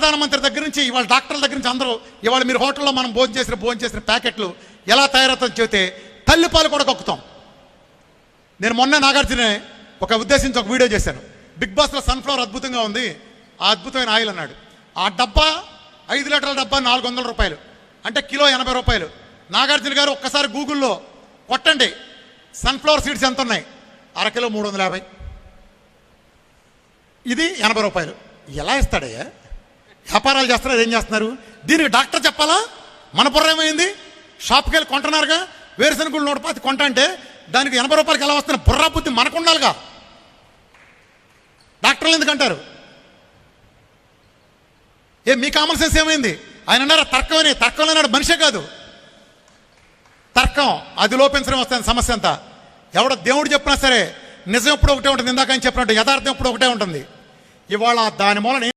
ప్రధానమంత్రి దగ్గర నుంచి ఇవాళ డాక్టర్ల దగ్గర నుంచి అందరూ ఇవాళ మీరు హోటల్లో మనం భోజనం చేసిన ప్యాకెట్లు ఎలా తయారవుతుందో చెబితే తల్లిపాలు కూడా కక్కుతాం. నేను మొన్న నాగార్జున ఒక ఉద్దేశించి ఒక వీడియో చేశాను. బిగ్ బాస్లో సన్ఫ్లవర్ అద్భుతంగా ఉంది, ఆ అద్భుతమైన ఆయిల్ అన్నాడు. ఆ డబ్బా 5 లీటర్ల డబ్బా 400 రూపాయలు, అంటే కిలో 80 రూపాయలు. నాగార్జున గారు ఒక్కసారి గూగుల్లో కొట్టండి సన్ఫ్లవర్ సీడ్స్ ఎంత ఉన్నాయి, అరకిలో 350, ఇది 80 రూపాయలు. ఎలా ఇస్తాడయ్యా? వ్యాపారాలు చేస్తున్నారు, ఏం చేస్తున్నారు? దీనికి డాక్టర్ చెప్పాలా? మన బుర్ర ఏమైంది? షాప్కి వెళ్ళి కొంటున్నారుగా, వేరుశనగ గుళ్ళు 110 కొంట అంటే దానికి 80 రూపాయలకి ఎలా వస్తున్నా? బుర్రా బుద్ధి మనకు ఉండాలిగా. డాక్టర్లు ఎందుకంటారు? మీ కామన్ సెన్స్ ఏమైంది? ఆయన అన్నారు తర్కమని. తర్కం అన్నాడు మనిషే కాదు, తర్కం అది లోపించడం వస్తుంది సమస్య అంతా. ఎవడో దేవుడు చెప్పినా సరే నిజం ఎప్పుడు ఒకటే ఉంటుంది, ఇందాక ఆయన చెప్పినట్టు యథార్థం ఎప్పుడు ఒకటే ఉంటుంది. ఇవాళ దాని మూలన